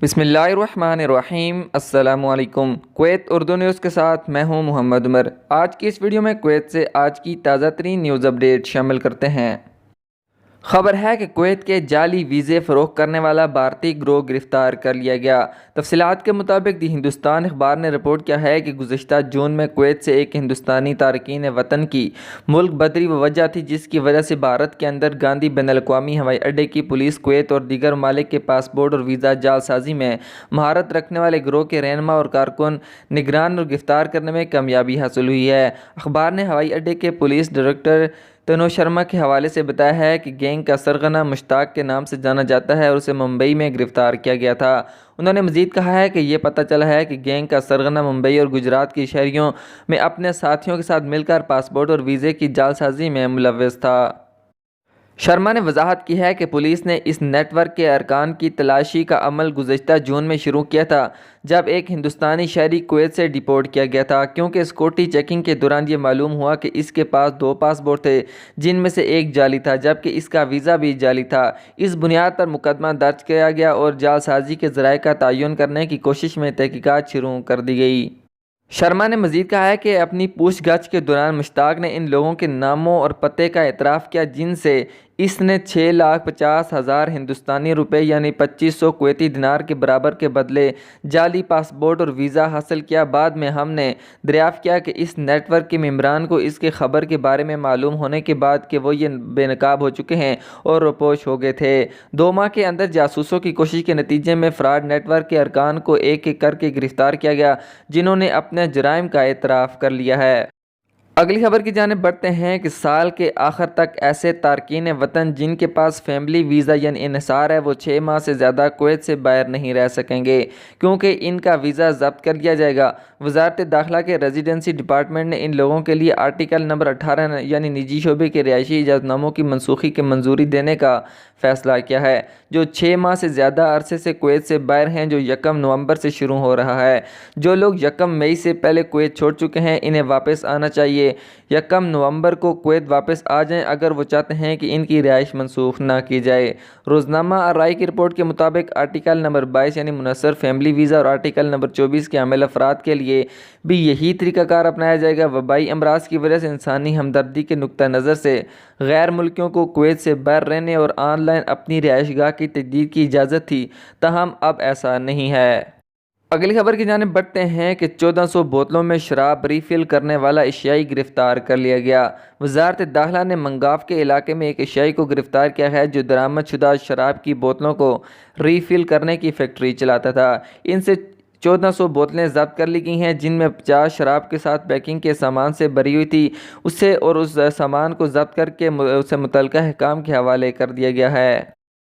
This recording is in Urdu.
بسم اللہ الرحمن الرحیم۔ السلام علیکم۔ کویت اردو نیوز کے ساتھ میں ہوں محمد عمر۔ آج کی اس ویڈیو میں کویت سے آج کی تازہ ترین نیوز اپڈیٹ شامل کرتے ہیں۔ خبر ہے کہ کویت کے جعلی ویزے فروخت کرنے والا بھارتی گروہ گرفتار کر لیا گیا۔ تفصیلات کے مطابق دی ہندوستان اخبار نے رپورٹ کیا ہے کہ گزشتہ جون میں کویت سے ایک ہندوستانی تارکین وطن کی ملک بدری وہ وجہ تھی جس کی وجہ سے بھارت کے اندر گاندھی بین الاقوامی ہوائی اڈے کی پولیس کویت اور دیگر ممالک کے پاسپورٹ اور ویزا جعل سازی میں مہارت رکھنے والے گروہ کے رہنما اور کارکن نگران اور گرفتار کرنے میں کامیابی حاصل ہوئی ہے۔ اخبار نے ہوائی اڈے کے پولیس ڈائریکٹر تنو شرما کے حوالے سے بتایا ہے کہ گینگ کا سرغنہ مشتاق کے نام سے جانا جاتا ہے اور اسے ممبئی میں گرفتار کیا گیا تھا۔ انہوں نے مزید کہا ہے کہ یہ پتہ چلا ہے کہ گینگ کا سرغنہ ممبئی اور گجرات کی شہریوں میں اپنے ساتھیوں کے ساتھ مل کر پاسپورٹ اور ویزے کی جعل سازی میں ملوث تھا۔ شرما نے وضاحت کی ہے کہ پولیس نے اس نیٹ ورک کے ارکان کی تلاشی کا عمل گزشتہ جون میں شروع کیا تھا جب ایک ہندوستانی شہری کویت سے ڈیپورٹ کیا گیا تھا، کیونکہ سیکورٹی چیکنگ کے دوران یہ معلوم ہوا کہ اس کے پاس 2 پاسپورٹ تھے جن میں سے ایک جعلی تھا جبکہ اس کا ویزا بھی جعلی تھا۔ اس بنیاد پر مقدمہ درج کیا گیا اور جعل سازی کے ذرائع کا تعین کرنے کی کوشش میں تحقیقات شروع کر دی گئی۔ شرما نے مزید کہا ہے کہ اپنی پوچھ گچھ کے دوران مشتاق نے ان لوگوں کے ناموں اور پتے کا اعتراف کیا جن سے اس نے 6,50,000 ہندوستانی روپے یعنی 2500 کویتی دینار کے برابر کے بدلے جعلی پاسپورٹ اور ویزا حاصل کیا۔ بعد میں ہم نے دریافت کیا کہ اس نیٹ ورک کے ممبران کو اس کے خبر کے بارے میں معلوم ہونے کے بعد کہ وہ یہ بے نقاب ہو چکے ہیں اور روپوش ہو گئے تھے۔ 2 ماہ کے اندر جاسوسوں کی کوشش کے نتیجے میں فراڈ نیٹ ورک کے ارکان کو ایک ایک کر کے گرفتار کیا گیا جنہوں نے اپنے جرائم کا اعتراف کر لیا ہے۔ اگلی خبر کی جانب بڑھتے ہیں کہ سال کے آخر تک ایسے تارکین وطن جن کے پاس فیملی ویزا یعنی انحصار ہے وہ 6 ماہ سے زیادہ کویت سے باہر نہیں رہ سکیں گے کیونکہ ان کا ویزا ضبط کر لیا جائے گا۔ وزارت داخلہ کے ریزیڈنسی ڈپارٹمنٹ نے ان لوگوں کے لیے آرٹیکل نمبر 18 یعنی نجی شعبے کے رہائشی اجازت ناموں کی منسوخی کی منظوری دینے کا فیصلہ کیا ہے جو 6 ماہ سے زیادہ عرصے سے کویت سے باہر ہیں، جو 1 نومبر سے شروع ہو رہا ہے۔ جو لوگ 1 مئی سے پہلے کویت چھوڑ چکے ہیں انہیں واپس آنا چاہیے۔ 1 نومبر کو کویت واپس آ جائیں اگر وہ چاہتے ہیں کہ ان کی رہائش منسوخ نہ کی جائے۔ روزنامہ الرائے کی رپورٹ کے مطابق آرٹیکل نمبر 22 یعنی منحصر فیملی ویزا اور آرٹیکل نمبر 24 کے حامل افراد کے لیے بھی یہی طریقہ کار اپنایا جائے گا۔ وبائی امراض کی وجہ سے انسانی ہمدردی کے نقطہ نظر سے غیر ملکیوں کو کویت سے باہر رہنے اور آن لائن اپنی رہائش گاہ کی تجدید کی اجازت تھی، تاہم اب ایسا نہیں ہے۔ اگلی خبر کی جانب بڑھتے ہیں کہ 1400 بوتلوں میں شراب ری فل کرنے والا ایشیائی گرفتار کر لیا گیا۔ وزارت داخلہ نے منگاف کے علاقے میں ایک ایشیائی کو گرفتار کیا ہے جو درآمد شدہ شراب کی بوتلوں کو ری فل کرنے کی فیکٹری چلاتا تھا۔ ان سے 1400 بوتلیں ضبط کر لی گئی ہیں جن میں 50 شراب کے ساتھ پیکنگ کے سامان سے بری ہوئی تھی۔ اس سامان کو ضبط کر کے اسے متعلقہ حکام کے حوالے کر دیا گیا ہے۔